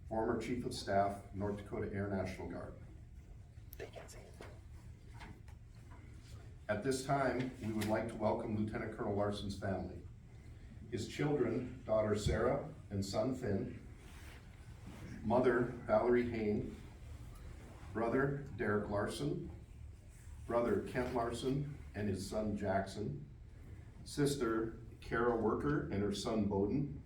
former Chief of Staff, North Dakota Air National Guard. At this time, we would like to welcome Lieutenant Colonel Larson's family. His children, daughter Sarah and son Finn, mother Valerie Hain, brother Derek Larson, brother Kent Larson and his son Jackson, sister Kara Worker and her son Bowden,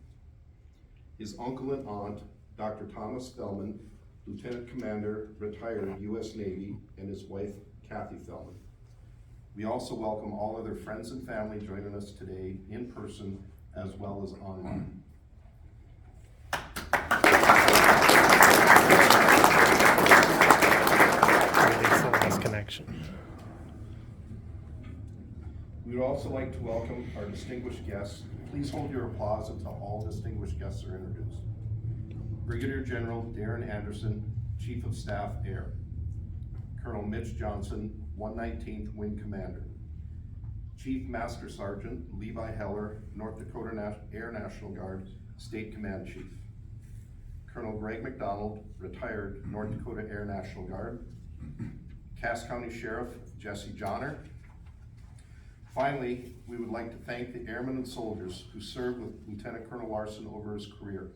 his uncle and aunt, Dr. Thomas Fellman, Lieutenant Commander, retired U.S. Navy, and his wife, Kathy Fellman. We also welcome all other friends and family joining us today in person as well as online. Connection. We would also like to welcome our distinguished guests. Please hold your applause until all distinguished guests are introduced. Brigadier General Darren Anderson, Chief of Staff Air. Colonel Mitch Johnson, 119th Wing Commander. Chief Master Sergeant Levi Heller, North Dakota Air National Guard, State Command Chief. Colonel Greg McDonald, retired North Dakota Air National Guard. Cass County Sheriff Jesse Johnner. Finally, we would like to thank the airmen and soldiers who served with Lieutenant Colonel Larson over his career,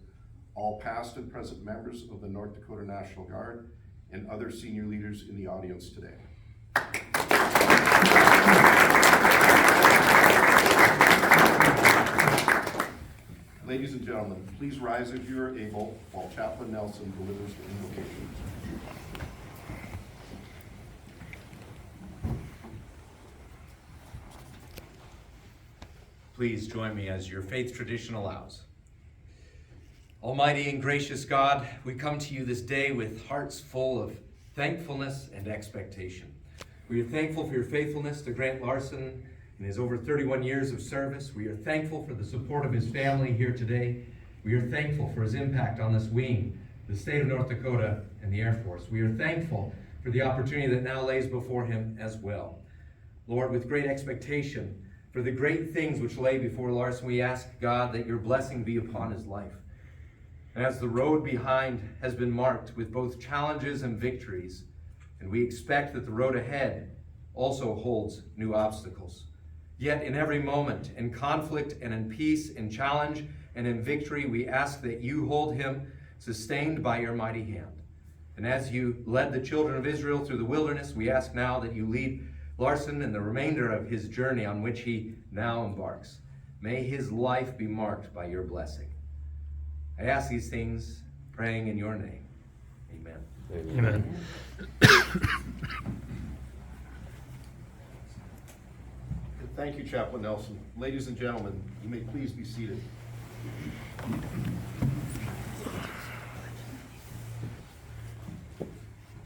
all past and present members of the North Dakota National Guard, and other senior leaders in the audience today. Ladies and gentlemen, please rise if you are able while Chaplain Nelson delivers the invocation. Please join me as your faith tradition allows. Almighty and gracious God, we come to you this day with hearts full of thankfulness and expectation. We are thankful for your faithfulness to Grant Larson in his over 31 years of service. We are thankful for the support of his family here today. We are thankful for his impact on this wing, the state of North Dakota, and the Air Force. We are thankful for the opportunity that now lays before him as well. Lord, with great expectation for the great things which lay before Larson, we ask, God, that your blessing be upon his life. And as the road behind has been marked with both challenges and victories, and we expect that the road ahead also holds new obstacles. Yet in every moment, in conflict and in peace, in challenge and in victory, we ask that you hold him sustained by your mighty hand. And as you led the children of Israel through the wilderness, we ask now that you lead Larson and the remainder of his journey on which he now embarks. May his life be marked by your blessing. I ask these things praying in your name. Amen. Amen. Thank you, Chaplain Nelson. Ladies and gentlemen, you may please be seated.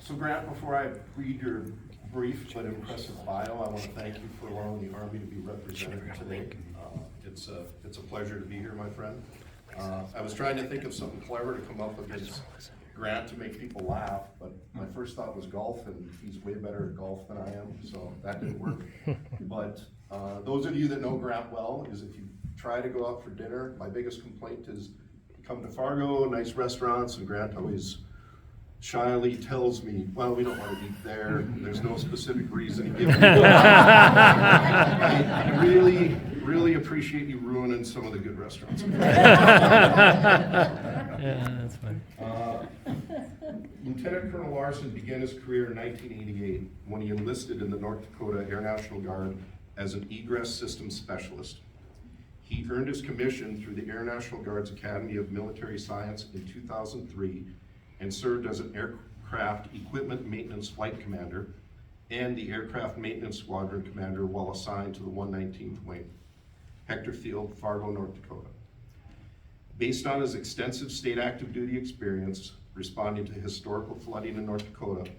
So Grant, before I read your brief but impressive bio, I want to thank you for allowing the Army to be represented today. It's a pleasure to be here, my friend. I was trying to think of something clever to come up against Grant to make people laugh, but my first thought was golf, and he's way better at golf than I am, so that didn't work. But those of you that know Grant well, is if you try to go out for dinner, my biggest complaint is you come to Fargo, nice restaurants, and Grant always shyly tells me, well, we don't want to eat there. There's no specific reason to give me. I really appreciate you ruining some of the good restaurants. Yeah, that's fine. Lieutenant Colonel Larson began his career in 1988 when he enlisted in the North Dakota Air National Guard as an egress systems specialist. He earned his commission through the Air National Guard's Academy of Military Science in 2003 and served as an aircraft equipment maintenance flight commander and the aircraft maintenance squadron commander while assigned to the 119th Wing, Hector Field, Fargo, North Dakota. Based on his extensive state active duty experience responding to historical flooding in North Dakota,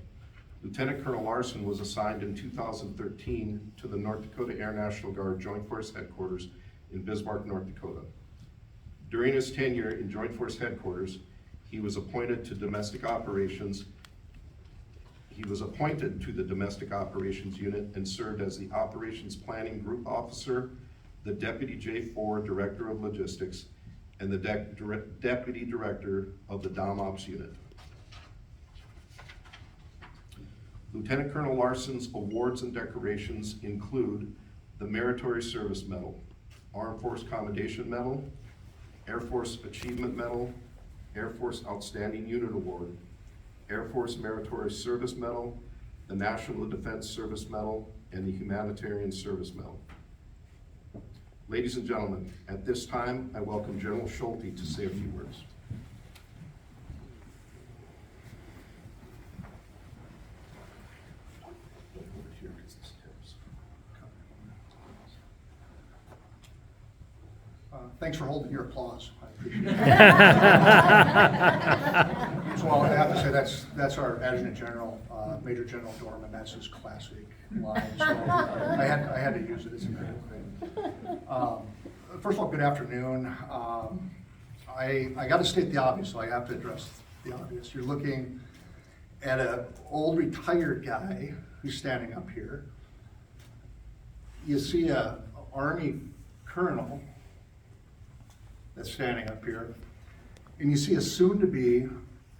Lieutenant Colonel Larson was assigned in 2013 to the North Dakota Air National Guard Joint Force Headquarters in Bismarck, North Dakota. During his tenure in Joint Force Headquarters, he was appointed to the domestic operations unit and served as the operations planning group officer, the deputy J4 director of logistics, and the Deputy Director of the Dom Ops Unit. Lieutenant Colonel Larson's awards and decorations include the Meritorious Service Medal, Armed Force Commendation Medal, Air Force Achievement Medal, Air Force Outstanding Unit Award, Air Force Meritorious Service Medal, the National Defense Service Medal, and the Humanitarian Service Medal. Ladies and gentlemen, at this time, I welcome General Schulte to say a few words. Thanks for holding your applause. I appreciate it. Well, I have to say that's our Adjutant General, Major General Dorman. That's his classic line. So I had to use it. It's a great thing. First of all, good afternoon. I got to state the obvious, so I have to address the obvious. You're looking at an old retired guy who's standing up here. You see a Army colonel that's standing up here, and you see a soon-to-be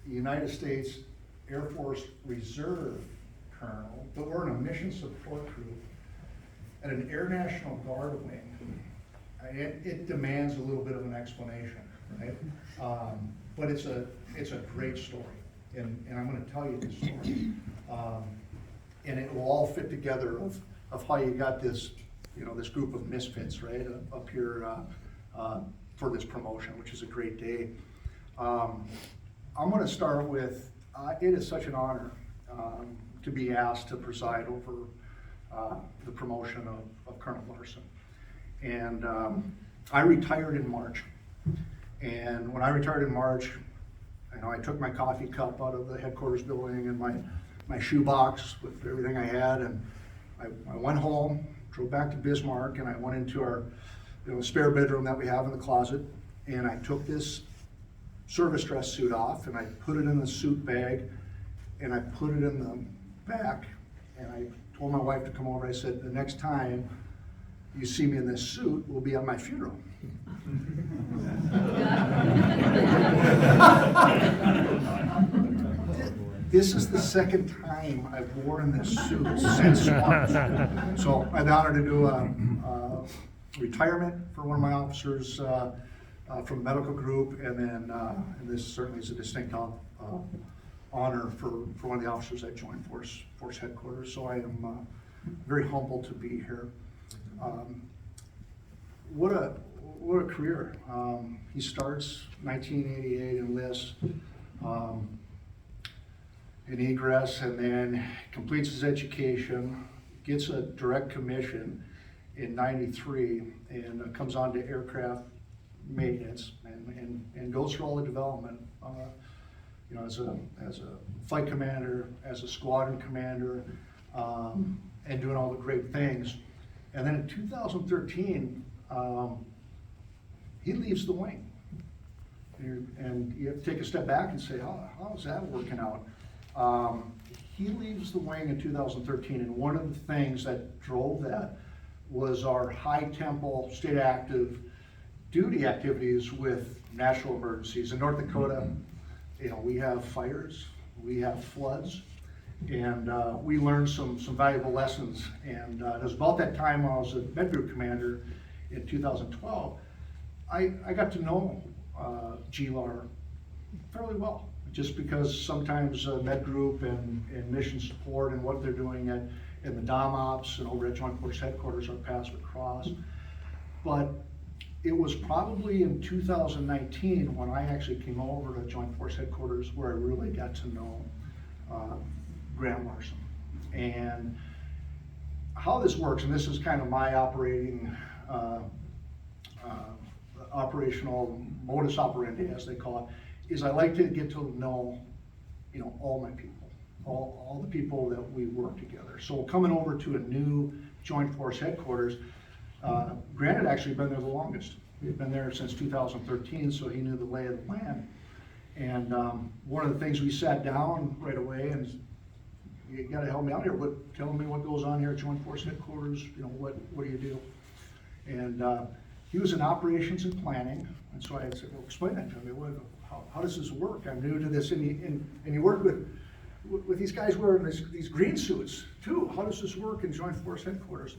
United States Air Force Reserve colonel, but we're in a mission support group at an Air National Guard wing. It demands a little bit of an explanation, right? But it's a great story, and I'm going to tell you this story, and it will all fit together of how you got this, this group of misfits, right, up here for this promotion, which is a great day. I'm going to start with, it is such an honor to be asked to preside over the promotion of Colonel Larson. And I retired in March. And when I retired in March, I took my coffee cup out of the headquarters building and my shoebox with everything I had, and I went home, drove back to Bismarck, and I went into our spare bedroom that we have in the closet, and I took this service dress suit off and I put it in the suit bag and I put it in the back, and I told my wife to come over. I said, the next time you see me in this suit, we'll be at my funeral. This is the second time I've worn this suit since March. So I had the honor to do a retirement for one of my officers from the medical group, and then and this certainly is a distinct honor for one of the officers that joined Force Headquarters. So I am very humbled to be here. What a career. He starts 1988 enlists in egress, and then completes his education, gets a direct commission in '93, and comes on to aircraft maintenance and goes through all the development, as a flight commander, as a squadron commander, and doing all the great things. And then in 2013, he leaves the wing. And you have to take a step back and say, how is that working out? He leaves the wing in 2013, and one of the things that drove that was our high tempo, state active duty activities with natural emergencies. In North Dakota, we have fires, we have floods, and we learned some valuable lessons. And it was about that time when I was a Med Group commander in 2012, I got to know GLAR fairly well, just because sometimes Med Group and mission support and what they're doing in the Dom Ops and over at Joint Force Headquarters, our paths would cross. But it was probably in 2019 when I actually came over to Joint Force Headquarters where I really got to know Grant Larson. And how this works, and this is kind of my operational modus operandi, as they call it, is I like to get to know, all my people, all the people that we work together. So coming over to a new Joint Force Headquarters, Grant had actually been there the longest. He had been there since 2013, so he knew the lay of the land. And one of the things we sat down right away, and you got to help me out here, tell me what goes on here at Joint Force Headquarters, what do you do? And he was in operations and planning, And so I had said, well, explain that to me. How does this work? I'm new to this. And you work with these guys wearing these green suits too. How does this work in Joint Force Headquarters?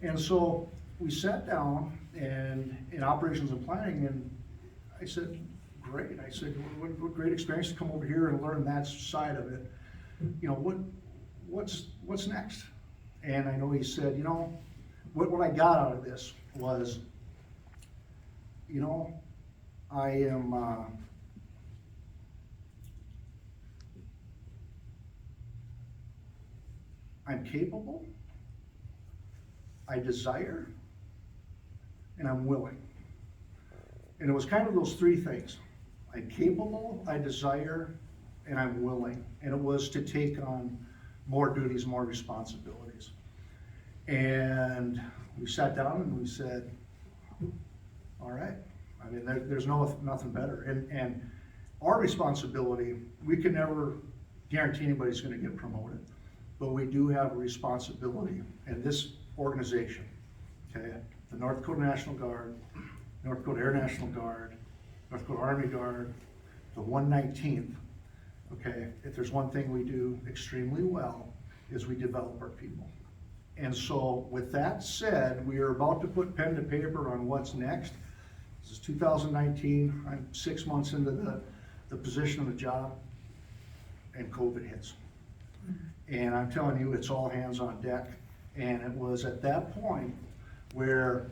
And so we sat down and in operations and planning, and I said, great. I said, what great experience to come over here and learn that side of it. You know, what's next? And I know he said, you know, what I got out of this was, you know, I'm capable, I desire, and I'm willing. And it was kind of those three things. I'm capable, I desire, and I'm willing. And it was to take on more duties, more responsibilities. And we sat down and we said, all right. I mean, there's nothing better. And our responsibility, we can never guarantee anybody's gonna get promoted, but we do have a responsibility. And this organization, okay, the North Dakota National Guard, North Dakota Air National Guard, North Dakota Army Guard, the 119th, okay, if there's one thing we do extremely well, is we develop our people. And so with that said, we are about to put pen to paper on what's next. This is 2019, I'm 6 months into the position of the job, and COVID hits. And I'm telling you, it's all hands on deck. And it was at that point where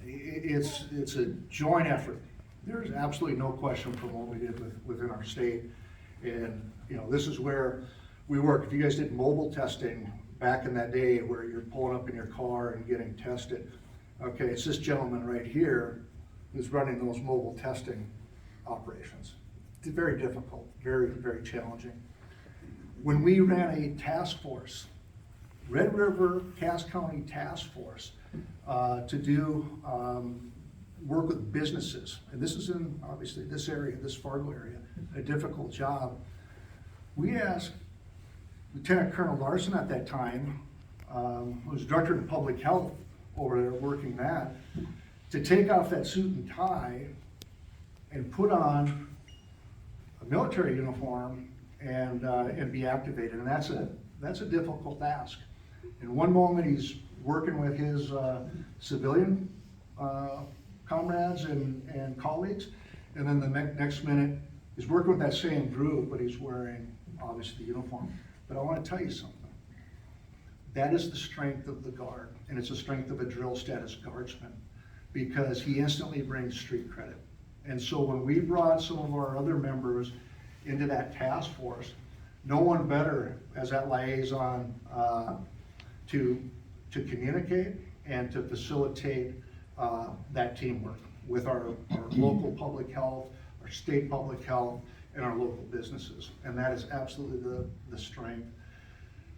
it's a joint effort. There's absolutely no question from what we did within our state. And you know, this is where we work. If you guys did mobile testing back in that day where you're pulling up in your car and getting tested, okay, it's this gentleman right here who's running those mobile testing operations. It's very difficult, very, very challenging. When we ran a task force, Red River Cass County Task Force, to do work with businesses, and this is in obviously this area, this Fargo area, a difficult job. We asked Lieutenant Colonel Larson at that time, who was Director of Public Health over there working that, to take off that suit and tie and put on a military uniform and be activated. And that's a difficult task. In one moment he's working with his civilian comrades and colleagues, and then the next minute he's working with that same group, but he's wearing obviously the uniform. But I want to tell you something. That is the strength of the Guard, and it's the strength of a drill status guardsman, because he instantly brings street credit. And so when we brought some of our other members into that task force, no one better as that liaison to communicate and to facilitate that teamwork with our local public health, our state public health, and our local businesses. And that is absolutely the strength.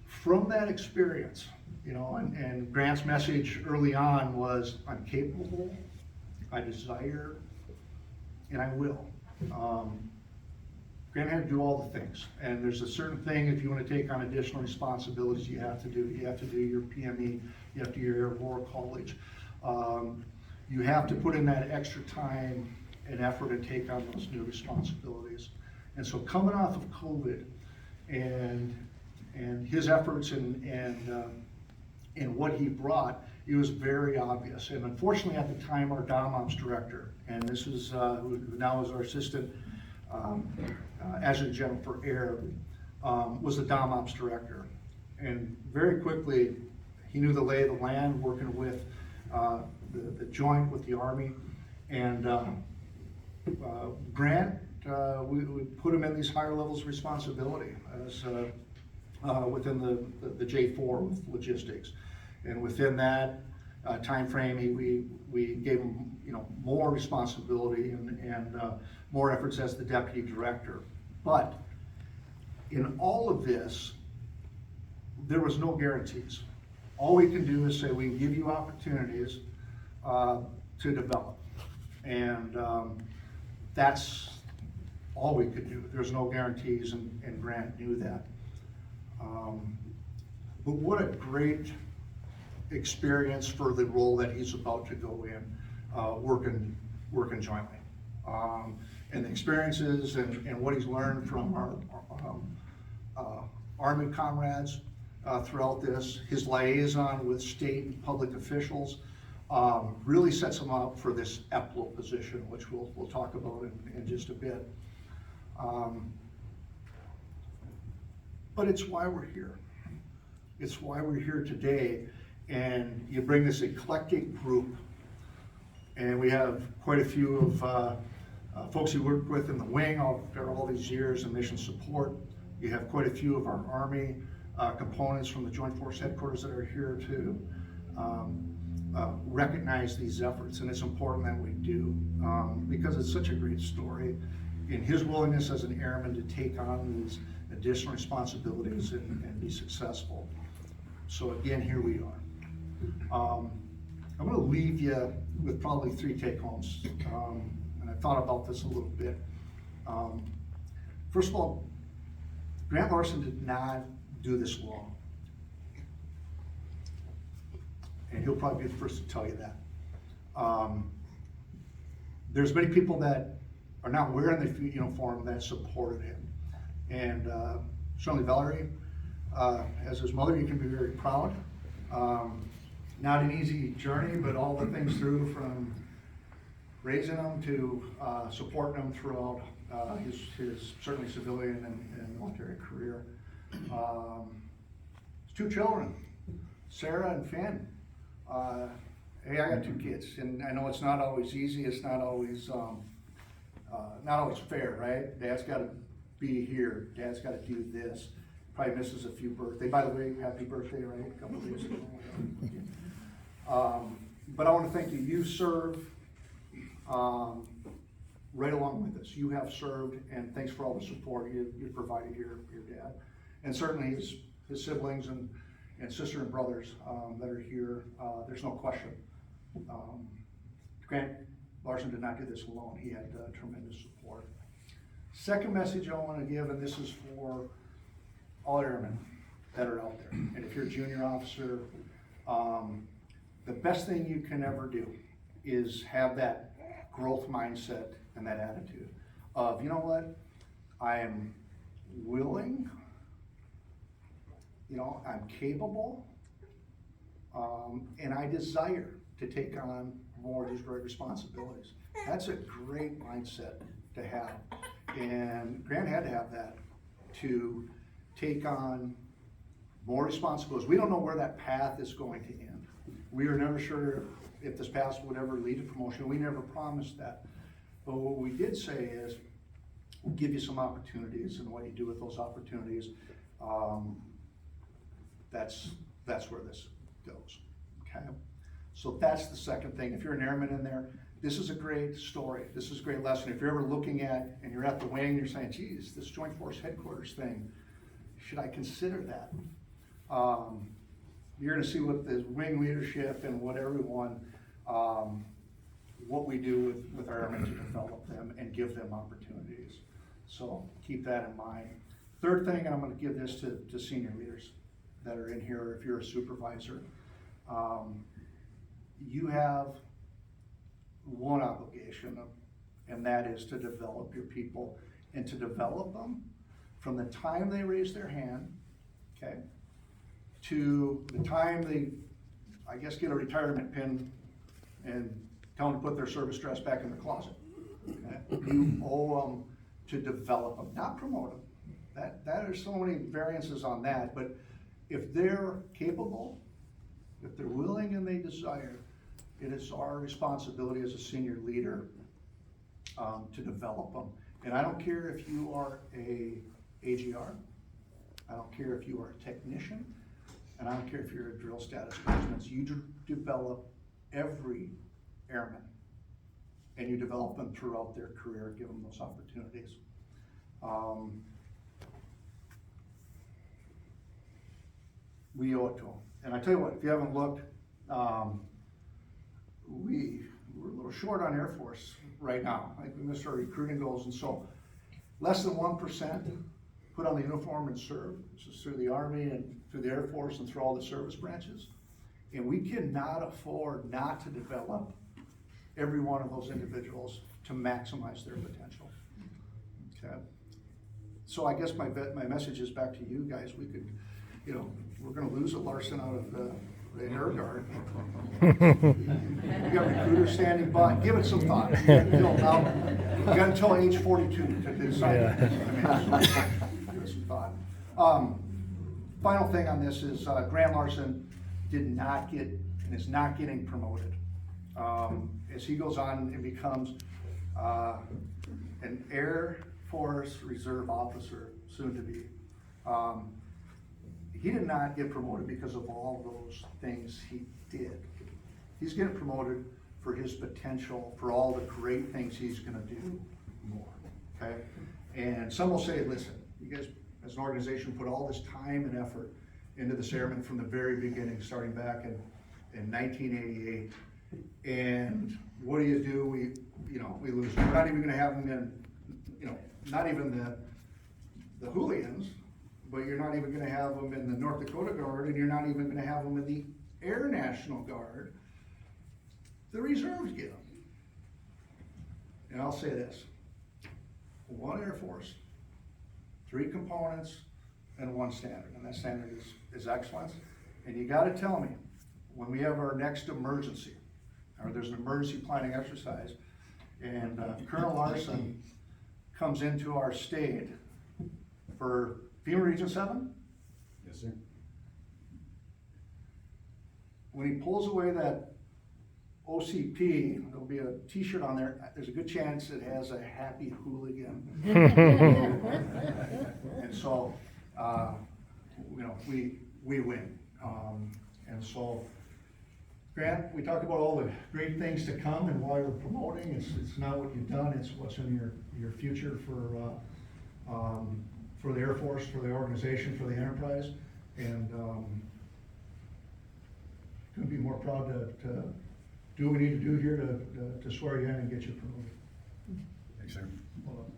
From that experience, you know, and Grant's message early on was, I'm capable, I desire, and I will. Grant had to do all the things, and there's a certain thing, if you want to take on additional responsibilities, you have to do. You have to do your PME, you have to do your Air War College. You have to put in that extra time and effort and take on those new responsibilities. And so coming off of COVID and his efforts and what he brought, it was very obvious. And unfortunately at the time, our Dom Ops director, and this is who now is our assistant adjutant general for air, was the Dom Ops director. And very quickly, he knew the lay of the land, working with the joint with the Army. And Grant, we put him in these higher levels of responsibility as within the J4 with logistics. And within that time frame, we gave him, you know, more responsibility and more efforts as the deputy director. But in all of this, there was no guarantees. All we can do is say we can give you opportunities to develop, and that's all we could do. There's no guarantees, and Grant knew that. But what a great experience for the role that he's about to go in. working jointly. And the experiences and what he's learned from our Army comrades throughout this, his liaison with state and public officials, really sets him up for this EPLO position, which we'll talk about in just a bit. But it's why we're here. It's why we're here today, and you bring this eclectic group, and we have quite a few of folks you worked with in the wing after all these years in mission support. You have quite a few of our Army components from the Joint Force Headquarters that are here to recognize these efforts, and it's important that we do, because it's such a great story in his willingness as an airman to take on these additional responsibilities and be successful. So again, here we are. I'm going to leave you with probably 3 take-homes, and I thought about this a little bit. First of all, Grant Larson did not do this alone, and he'll probably be the first to tell you that. There's many people that are not wearing the uniform that supported him, and certainly Valerie, as his mother, you can be very proud. Not an easy journey, but all the things through from raising him to supporting him throughout his certainly civilian and military career. His 2 children, Sarah and Finn. Hey, I got 2 kids, and I know it's not always easy. It's not always fair, right? Dad's got to be here. Dad's got to do this. Probably misses a few birthdays. By the way, happy birthday, right? A couple of days ago. But I want to thank you. You serve right along with us. You have served, and thanks for all the support you've provided your dad, and certainly his siblings and sister and brothers that are here. There's no question. Grant Larson did not do this alone. He had tremendous support. Second message I want to give, and this is for all airmen that are out there, and if you're a junior officer, the best thing you can ever do is have that growth mindset and that attitude of, you know what, I am willing, I'm capable, and I desire to take on more of these great responsibilities. That's a great mindset to have, and Grant had to have that to take on more responsibilities. We don't know where that path is going to end. We are never sure if this path would ever lead to promotion. We never promised that. But what we did say is, we'll give you some opportunities, and what you do with those opportunities, that's where this goes, okay? So that's the second thing. If you're an airman in there, this is a great story. This is a great lesson. If you're ever looking at, and you're at the wing, you're saying, geez, this Joint Force Headquarters thing, should I consider that? You're gonna see what the wing leadership and what everyone, what we do with our airmen to develop them and give them opportunities. So keep that in mind. Third thing, and I'm gonna give this to senior leaders that are in here, if you're a supervisor, you have one obligation, and that is to develop your people, and to develop them from the time they raise their hand, okay, to the time they, I guess, get a retirement pin and tell them to put their service dress back in the closet. Okay? You owe them to develop them, not promote them. There's so many variances on that, but if they're capable, if they're willing and they desire, it is our responsibility as a senior leader to develop them. And I don't care if you are a AGR, I don't care if you are a technician, and I don't care if you're a drill status specimen. You develop every airman, and you develop them throughout their career, give them those opportunities. We owe it to them. And I tell you what, if you haven't looked, we're a little short on Air Force right now. I think we missed our recruiting goals, and so less than 1% put on the uniform and serve. This is through the Army and through the Air Force and through all the service branches. And we cannot afford not to develop every one of those individuals to maximize their potential. Okay? So I guess my message is back to you guys. We could, you know, we're gonna lose a Larson out of the air guard. We got recruiters standing by. Give it some thought. You got until age 42 to decide. Yeah. Give it some thought. Final thing on this is Grant Larson did not get and is not getting promoted. As he goes on and becomes an Air Force Reserve officer, soon to be. He did not get promoted because of all those things he did. He's getting promoted for his potential, for all the great things he's gonna do more, okay? And some will say, listen, you guys, as an organization, put all this time and effort into this airman from the very beginning, starting back in 1988. And what do? We lose. We're not even gonna have them in, not even the hooligans, but you're not even gonna have them in the North Dakota Guard, and you're not even gonna have them in the Air National Guard. The reserves get them. And I'll say this, one Air Force, 3 components, and 1 standard, and that standard is excellence. And you gotta tell me, when we have our next emergency, or there's an emergency planning exercise, and Colonel Larson comes into our state for FEMA Region 7? Yes, sir. When he pulls away that OCP, there'll be a t-shirt on there, there's a good chance it has a happy hooligan. And so, we win. And so, Grant, we talked about all the great things to come and why we're promoting. It's not what you've done, it's what's in your future for the Air Force, for the organization, for the enterprise. And couldn't be more proud to do what we need to do here to swear you in and get you promoted. Thanks, sir. Well done.